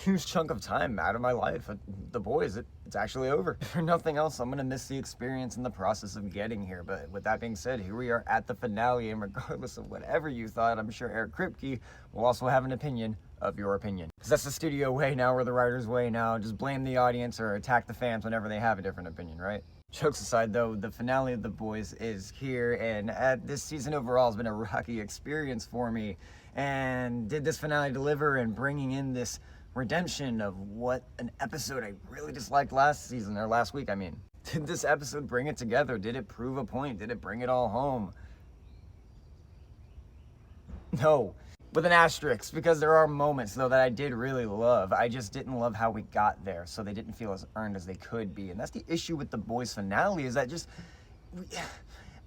huge chunk of time out of my life. The Boys, it's actually over. For nothing else, I'm gonna miss the experience and the process of getting here. But with that being said, here we are at the finale, and regardless of whatever you thought, I'm sure Eric Kripke will also have an opinion of your opinion. Because that's the studio way now, or the writer's way now. Just blame the audience or attack the fans whenever they have a different opinion, right? Jokes aside though, the finale of The Boys is here, and this season overall has been a rocky experience for me. And did this finale deliver in bringing in this redemption of what an episode I really disliked last season, or last week I mean? Did this episode bring it together? Did it prove a point? Did it bring it all home? No. With an asterisk, because there are moments though that I did really love. I just didn't love how we got there, so they didn't feel as earned as they could be. And that's the issue with The Boys finale, is that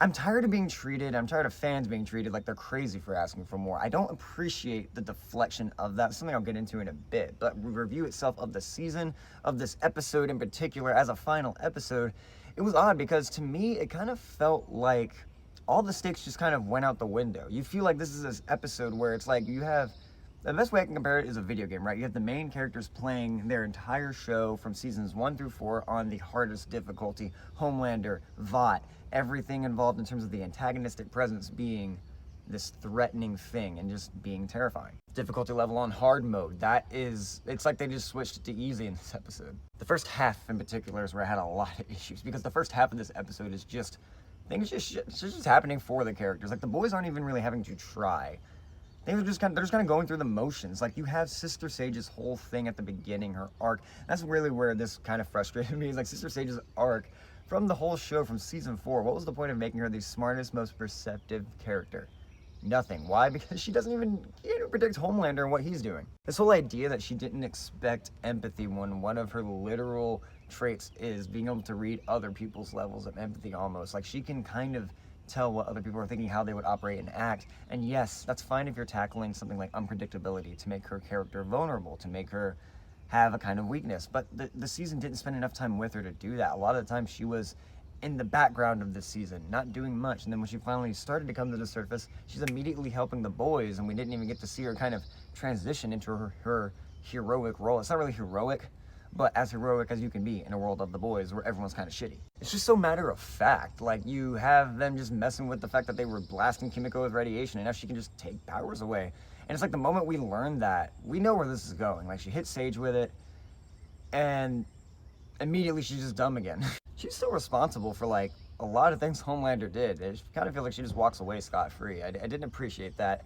I'm tired of being treated, I'm tired of fans being treated like they're crazy for asking for more. I don't appreciate the deflection of that, something I'll get into in a bit. But review itself of the season, of this episode in particular, as a final episode, it was odd because to me, it kind of felt like all the stakes just kind of went out the window. You feel like this is this episode where it's like you have, the best way I can compare it is a video game, right? You have the main characters playing their entire show from seasons 1 through 4 on the hardest difficulty, Homelander, Vought, everything involved in terms of the antagonistic presence being this threatening thing and just being terrifying. Difficulty level on hard mode, it's like they just switched it to easy in this episode. The first half in particular is where I had a lot of issues, because the first half of this episode is just, things just happening for the characters. Like, the boys aren't even really having to try. They're just kind of going through the motions. Like, you have Sister Sage's whole thing at the beginning, her arc. That's really where this kind of frustrated me, is like Sister Sage's arc from the whole show, from season 4. What was the point of making her the smartest, most perceptive character? Nothing. Why? Because she doesn't even predict Homelander and what he's doing. This whole idea that she didn't expect empathy when one of her literal traits is being able to read other people's levels of empathy almost. Like, she can kind of tell what other people are thinking, how they would operate and act. And yes, that's fine if you're tackling something like unpredictability, to make her character vulnerable, to make her have a kind of weakness. But the season didn't spend enough time with her to do that. A lot of the time she was in the background of this season, not doing much. And then when she finally started to come to the surface, she's immediately helping the boys, and we didn't even get to see her kind of transition into her heroic role. It's not really heroic, but as heroic as you can be in a world of The Boys where everyone's kind of shitty. It's just so matter of fact. Like, you have them just messing with the fact that they were blasting Kimiko with radiation, and now she can just take powers away. And it's like, the moment we learn that, we know where this is going. Like, she hits Sage with it, and immediately she's just dumb again. She's still responsible for, like, a lot of things Homelander did. It kind of feels like she just walks away scot-free. I didn't appreciate that.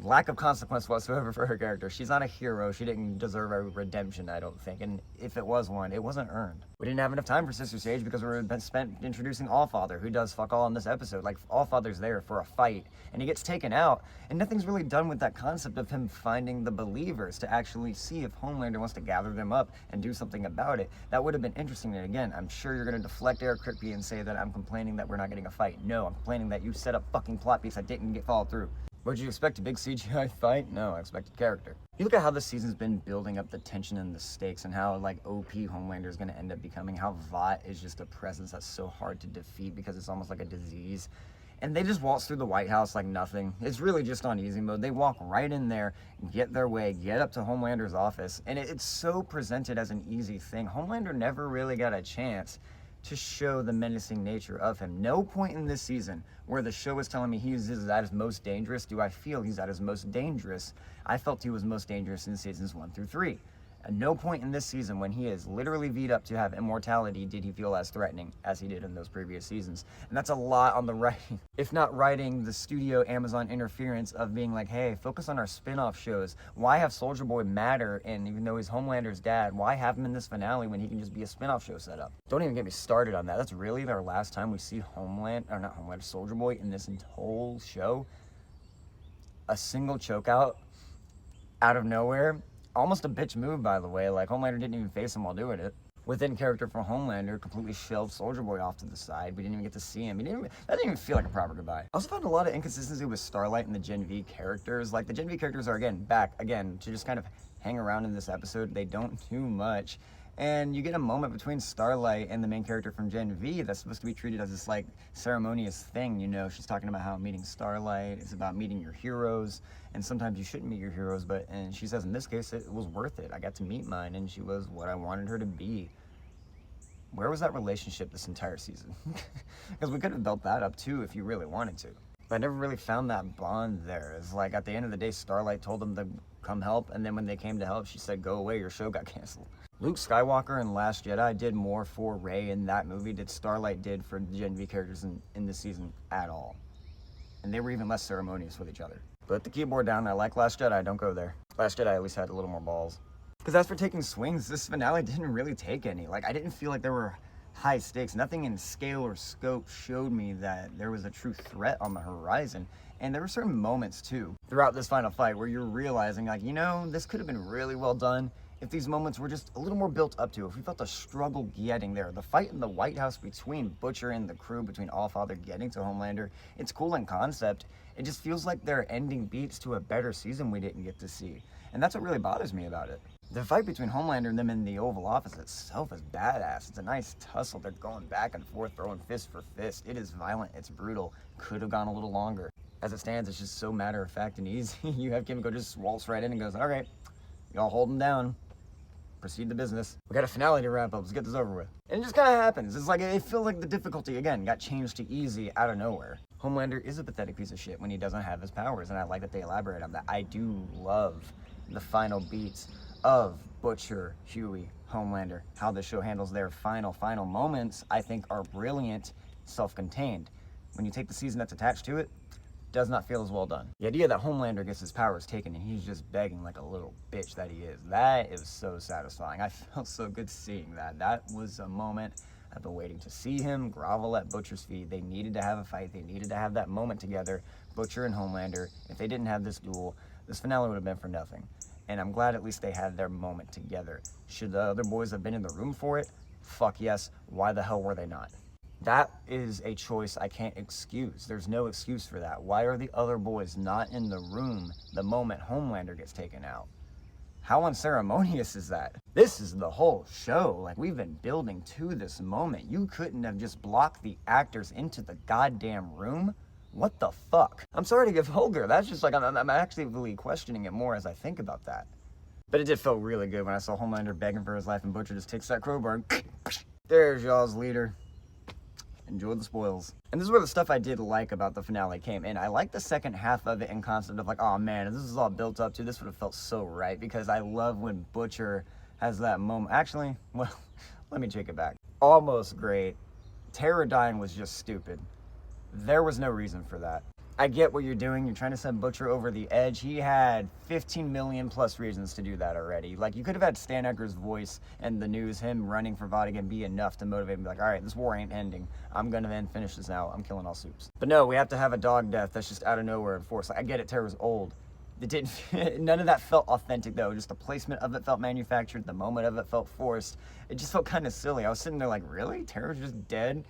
Lack of consequence whatsoever for her character. She's not a hero. She didn't deserve a redemption, I don't think. And if it was one, it wasn't earned. We didn't have enough time for Sister Sage because we were spent introducing Allfather, who does fuck all in this episode. Like, Allfather's there for a fight, and he gets taken out, and nothing's really done with that concept of him finding the believers to actually see if Homelander wants to gather them up and do something about it. That would have been interesting. And again, I'm sure you're going to deflect Eric Kripke and say that I'm complaining that we're not getting a fight. No, I'm complaining that you set up fucking plot beats that didn't get followed through. What did you expect, a big CGI fight? No, I expected character. You look at how this season's been building up the tension and the stakes, and how, like, OP Homelander is going to end up becoming, how Vought is just a presence that's so hard to defeat because it's almost like a disease. And they just waltz through the White House like nothing. It's really just on easy mode. They walk right in there, get their way, get up to Homelander's office, and it's so presented as an easy thing. Homelander never really got a chance to show the menacing nature of him. No point in this season where the show is telling me he's at his most dangerous do I feel he's at his most dangerous. I felt he was most dangerous in seasons 1 through 3. At no point in this season, when he is literally V'd up to have immortality, did he feel as threatening as he did in those previous seasons. And that's a lot on the writing. If not writing, the studio Amazon interference of being like, hey, focus on our spin-off shows. Why have Soldier Boy matter? And even though he's Homelander's dad, why have him in this finale when he can just be a spin-off show set up? Don't even get me started on that. That's really our last time we see Soldier Boy in this whole show. A single chokeout out of nowhere. Almost a bitch move, by the way. Like, Homelander didn't even face him while doing it. Within character from Homelander, completely shelved Soldier Boy off to the side. We didn't even get to see him. That didn't even feel like a proper goodbye. I also found a lot of inconsistency with Starlight and the Gen V characters. Like, the Gen V characters are, back to just kind of hang around in this episode. They don't do much. And you get a moment between Starlight and the main character from Gen V that's supposed to be treated as this like ceremonious thing, you know. She's talking about how meeting Starlight is about meeting your heroes, and sometimes you shouldn't meet your heroes, and she says in this case it was worth it. I got to meet mine, and she was what I wanted her to be. Where was that relationship this entire season? Because we could have built that up too if you really wanted to. But I never really found that bond there. It's like at the end of the day, Starlight told them to come help, and then when they came to help, she said, go away, your show got canceled. Luke Skywalker and Last Jedi did more for Rey in that movie than Starlight did for the Gen V characters in this season at all. And they were even less ceremonious with each other. Put the keyboard down. I like Last Jedi, don't go there. Last Jedi at least had a little more balls. Because as for taking swings, this finale didn't really take any. Like, I didn't feel like there were high stakes. Nothing in scale or scope showed me that there was a true threat on the horizon. And there were certain moments, too, throughout this final fight where you're realizing, like, you know, this could have been really well done if these moments were just a little more built up to, if we felt a struggle getting there. The fight in the White House between Butcher and the crew, between Allfather getting to Homelander, it's cool in concept. It just feels like they're ending beats to a better season we didn't get to see. And that's what really bothers me about it. The fight between Homelander and them in the Oval Office itself is badass. It's a nice tussle. They're going back and forth, throwing fist for fist. It is violent. It's brutal. Could have gone a little longer. As it stands, it's just so matter of fact and easy. You have Kimiko just waltz right in and goes, all right, y'all hold them down. Proceed to business. We got a finale to wrap up. Let's get this over with. And it just kind of happens. It's like, it feels like the difficulty, again, got changed to easy out of nowhere. Homelander is a pathetic piece of shit when he doesn't have his powers, and I like that they elaborate on that. I do love the final beats of Butcher, Huey, Homelander. How the show handles their final moments, I think, are brilliant, self-contained. When you take the season that's attached to it, does not feel as well done. The idea that Homelander gets his powers taken and he's just begging like a little bitch that he is, that is so satisfying. I felt so good seeing that. That was a moment I've been waiting to see him grovel at Butcher's feet. They needed to have a fight. They needed to have that moment together, Butcher and Homelander. If they didn't have this duel, this finale would have been for nothing. And I'm glad at least they had their moment together. Should the other boys have been in the room for it? Fuck yes. Why the hell were they not? That is a choice I can't excuse. There's no excuse for that. Why are the other boys not in the room the moment Homelander gets taken out? How unceremonious is that? This is the whole show. Like, we've been building to this moment. You couldn't have just blocked the actors into the goddamn room? What the fuck? I'm sorry to get vulgar. That's just like, I'm actively questioning it more as I think about that. But it did feel really good when I saw Homelander begging for his life and Butcher just takes that crowbar and there's y'all's leader. Enjoy the spoils. And this is where the stuff I did like about the finale came in. I like the second half of it in concept of like, oh man, if this is all built up to, this would have felt so right, because I love when Butcher has that moment. Actually, well, let me take it back. Almost great. Teradyne was just stupid. There was no reason for that. I get what you're doing. You're trying to send Butcher over the edge. He had 15 million plus reasons to do that already. Like, you could have had Stan Edgar's voice and the news, him running for Vatican, be enough to motivate him. Be like, all right, this war ain't ending. I'm gonna then finish this now. I'm killing all soups. But no, we have to have a dog death that's just out of nowhere and forced. Like, I get it, Tara's old. It didn't. None of that felt authentic though. Just the placement of it felt manufactured. The moment of it felt forced. It just felt kind of silly. I was sitting there like, really? Tara's just dead?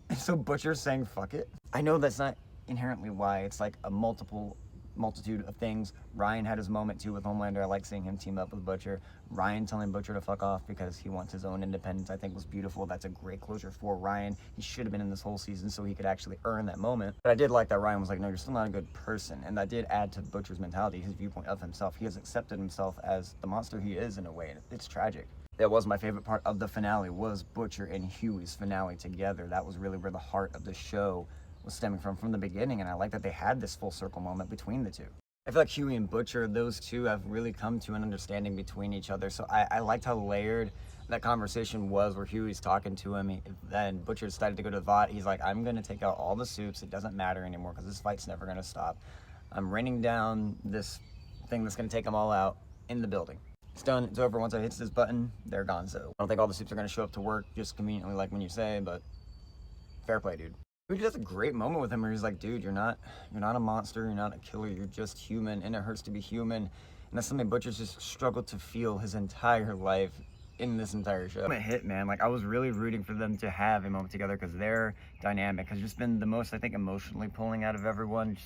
And so Butcher's saying, fuck it? I know that's not inherently why. It's like a multitude of things. Ryan had his moment too with Homelander. I like seeing him team up with Butcher. Ryan telling Butcher to fuck off because he wants his own independence, I think was beautiful. That's a great closure for Ryan. He should have been in this whole season so he could actually earn that moment. But I did like that Ryan was like, no, you're still not a good person. And that did add to Butcher's mentality, his viewpoint of himself. He has accepted himself as the monster he is in a way, and it's tragic. That was my favorite part of the finale, was Butcher and Huey's finale together. That was really where the heart of the show was stemming from the beginning, and I like that they had this full circle moment between the two. I feel like Huey and Butcher, those two have really come to an understanding between each other. So I liked how layered that conversation was, where Huey's talking to him, then Butcher decided to go to the Vought. He's like, I'm gonna take out all the soups. It doesn't matter anymore because this fight's never gonna stop. I'm raining down this thing that's gonna take them all out in the building. It's done, it's over. Once I hit this button, they're gone. So I don't think all the soups are gonna show up to work just conveniently like when you say, but fair play, dude. We just had a great moment with him where he's like, dude, you're not a monster, you're not a killer, you're just human, and it hurts to be human. And that's something Butcher's just struggled to feel his entire life in this entire show. It hit, man. Like, I was really rooting for them to have a moment together because their dynamic has just been the most, I think, emotionally pulling out of everyone.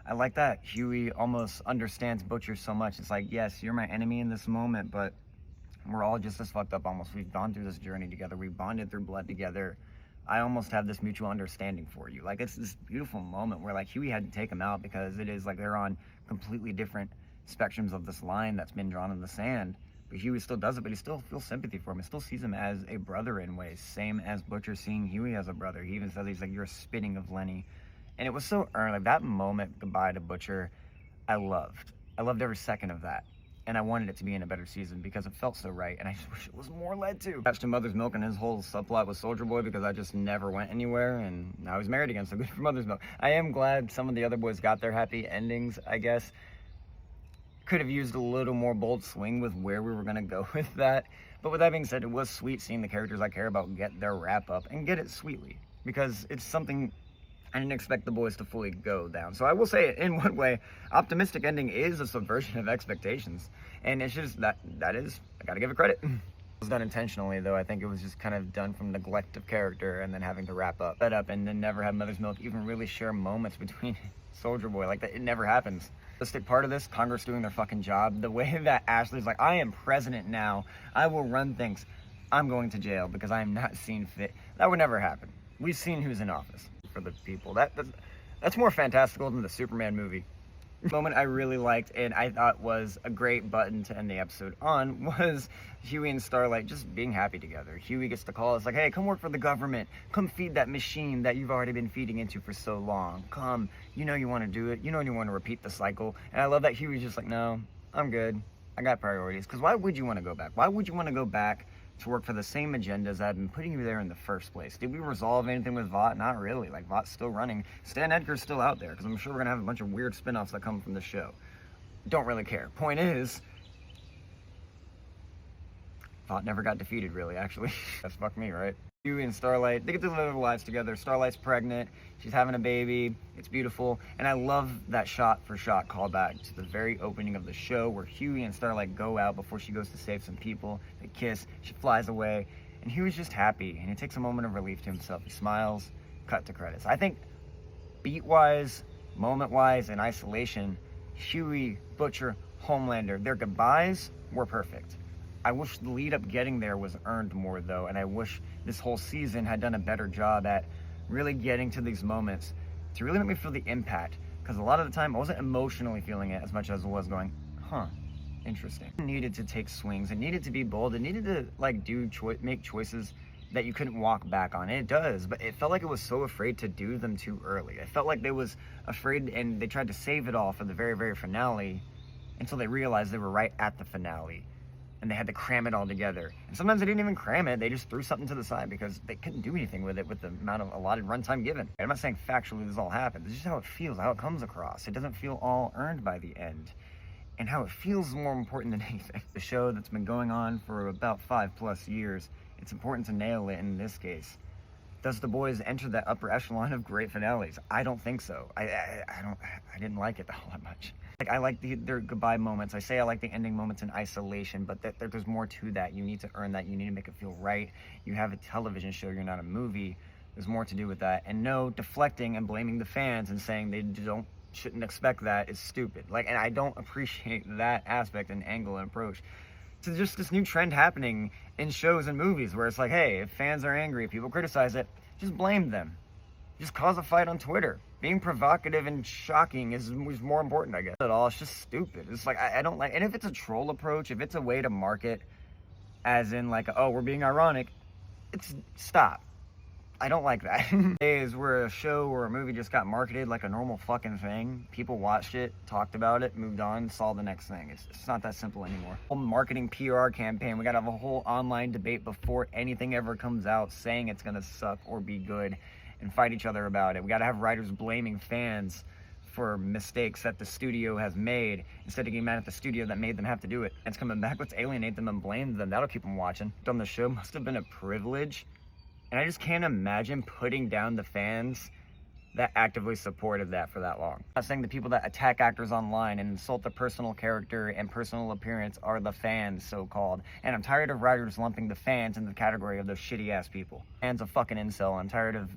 I like that Huey almost understands Butcher so much. It's like, yes, you're my enemy in this moment, but We're all just as fucked up almost. We've gone through this journey together. We've bonded through blood together. I almost have this mutual understanding for you. Like, it's this beautiful moment where, like, Huey had to take him out because it is like they're on completely different spectrums of this line that's been drawn in the sand. But Huey still does it, but he still feels sympathy for him. He still sees him as a brother in ways. Same as Butcher seeing Huey as a brother. He even says, he's like, you're a spitting of Lenny. And it was so earned. Like, that moment goodbye to Butcher, I loved. I loved every second of that. And I wanted it to be in a better season because it felt so right, and I just wish it was more led to. Attached to Mother's Milk and his whole subplot with Soulja Boy because I just never went anywhere, and now he's married again, so good for Mother's Milk. I am glad some of the other boys got their happy endings, I guess. Could have used a little more bold swing with where we were going to go with that. But with that being said, it was sweet seeing the characters I care about get their wrap up and get it sweetly because it's something I didn't expect the boys to fully go down. So I will say, in one way, optimistic ending is a subversion of expectations. And it's just, that is, I gotta give it credit. It was done intentionally, though. I think it was just kind of done from neglect of character and then having to wrap up, set up, and then never have Mother's Milk even really share moments between Soulja Boy. Like, that, it never happens. The part of this, Congress doing their fucking job. The way that Ashley's like, I am president now. I will run things. I'm going to jail because I am not seen fit. That would never happen. We've seen who's in office for the people. That's more fantastical than the Superman movie. The moment I really liked and I thought was a great button to end the episode on was Huey and Starlight just being happy together. Huey gets the call. It's like, hey, come work for the government. Come feed that machine that you've already been feeding into for so long. Come. You know you want to do it. You know you want to repeat the cycle. And I love that Huey's just like, no, I'm good. I got priorities. Because why would you want to go back? Why would you want to go back to work for the same agendas that have been putting you there in the first place? Did we resolve anything with Vought? Not really. Like, Vought's still running. Stan Edgar's still out there, because I'm sure we're going to have a bunch of weird spin-offs that come from the show. Don't really care. Point is, Vought never got defeated, really, actually. That's fuck me, right? Huey and Starlight, they get to live their lives together. Starlight's pregnant. She's having a baby. It's beautiful. And I love that shot-for-shot callback to the very opening of the show where Huey and Starlight go out before she goes to save some people. They kiss. She flies away. And Huey's just happy. And he takes a moment of relief to himself. He smiles. Cut to credits. I think beat-wise, moment-wise, in isolation, Huey, Butcher, Homelander, their goodbyes were perfect. I wish the lead up getting there was earned more, though, and I wish this whole season had done a better job at really getting to these moments to really make me feel the impact, because a lot of the time I wasn't emotionally feeling it as much as I was going, huh, interesting. It needed to take swings, it needed to be bold, it needed to like make choices that you couldn't walk back on. And it does, but it felt like it was so afraid to do them too early. It felt like they was afraid, and they tried to save it all for the very, very finale until they realized they were right at the finale. And they had to cram it all together. And sometimes they didn't even cram it, they just threw something to the side because they couldn't do anything with it with the amount of allotted runtime given. I'm not saying factually this all happened, it's just how it feels, how it comes across. It doesn't feel all earned by the end. And how it feels is more important than anything. The show that's been going on for about 5+ years, it's important to nail it in this case. Does The Boys enter that upper echelon of great finales? I don't think so. I didn't like it all that much. Like, I like their goodbye moments. I say I like the ending moments in isolation, but there's more to that. You need to earn that. You need to make it feel right. You have a television show. You're not a movie. There's more to do with that. And no, deflecting and blaming the fans and saying they shouldn't expect that is stupid. Like, and I don't appreciate that aspect and angle and approach. So just this new trend happening in shows and movies where it's like, hey, if fans are angry, if people criticize it, just blame them. Just cause a fight on Twitter. Being provocative and shocking is more important, I guess. At all, it's just stupid. It's like, I don't like, and if it's a troll approach, if it's a way to market as in like, oh, we're being ironic, stop. I don't like that. Days where a show or a movie just got marketed like a normal fucking thing. People watched it, talked about it, moved on, saw the next thing. It's not that simple anymore. Whole marketing PR campaign. We gotta have a whole online debate before anything ever comes out saying it's gonna suck or be good and fight each other about it. We gotta have writers blaming fans for mistakes that the studio has made instead of getting mad at the studio that made them have to do it. And it's coming back, let's alienate them and blame them. That'll keep them watching. On the show must have been a privilege. And I just can't imagine putting down the fans that actively supported that for that long. I'm not saying the people that attack actors online and insult the personal character and personal appearance are the fans, so-called. And I'm tired of writers lumping the fans in the category of those shitty-ass people. Fans a fucking incel. I'm tired of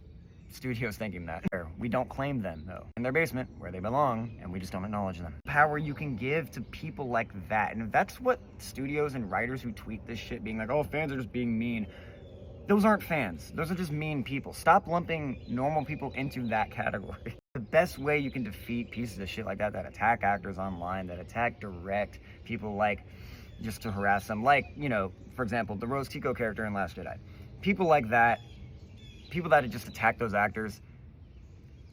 studios thinking that. We don't claim them, though. In their basement, where they belong, and we just don't acknowledge them. Power you can give to people like that. And if that's what studios and writers who tweet this shit being like, oh, fans are just being mean. Those aren't fans. Those are just mean people. Stop lumping normal people into that category. The best way you can defeat pieces of shit like that attack actors online, that attack direct people like just to harass them, like, you know, for example, the Rose Tico character in Last Jedi. People like that, people that just attack those actors,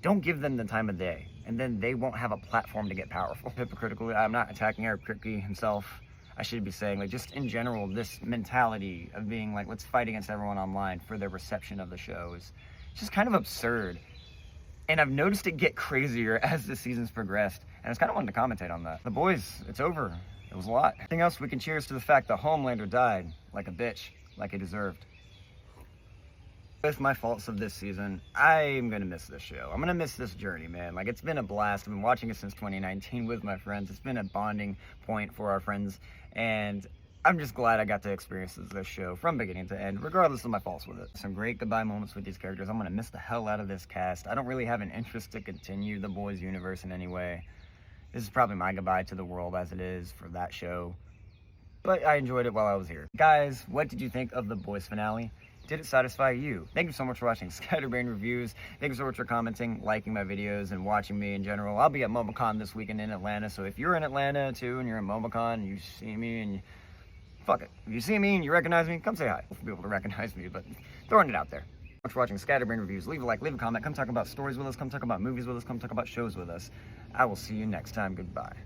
don't give them the time of day, and then they won't have a platform to get powerful. Hypocritically, I'm not attacking Eric Kripke himself. I should be saying, like, just in general, this mentality of being like, let's fight against everyone online for their reception of the show is just kind of absurd. And I've noticed it get crazier as the season's progressed, and I just kind of wanted to commentate on that. The Boys, it's over. It was a lot. Anything else, we can cheers to the fact that Homelander died like a bitch, like he deserved. With my faults of this season, I'm gonna miss this show. I'm gonna miss this journey, man. Like, it's been a blast. I've been watching it since 2019 with my friends. It's been a bonding point for our friends, and I'm just glad I got to experience this show from beginning to end, regardless of my faults with it. Some great goodbye moments with these characters. I'm gonna miss the hell out of this cast. I don't really have an interest to continue the Boys universe in any way. This is probably my goodbye to the world as it is for that show, but I enjoyed it while I was here. Guys, what did you think of the Boys finale? Did it satisfy you? Thank you so much for watching Scatterbrain Reviews. Thank you so much for commenting, liking my videos, and watching me in general. I'll be at MomoCon this weekend in Atlanta, so if you're in Atlanta too and you're in MomoCon and you see me and fuck it. If you see me and you recognize me, come say hi. You'll be able to recognize me, but throwing it out there. Thanks for watching Scatterbrain Reviews. Leave a like, leave a comment, come talk about stories with us, come talk about movies with us, come talk about shows with us. I will see you next time. Goodbye.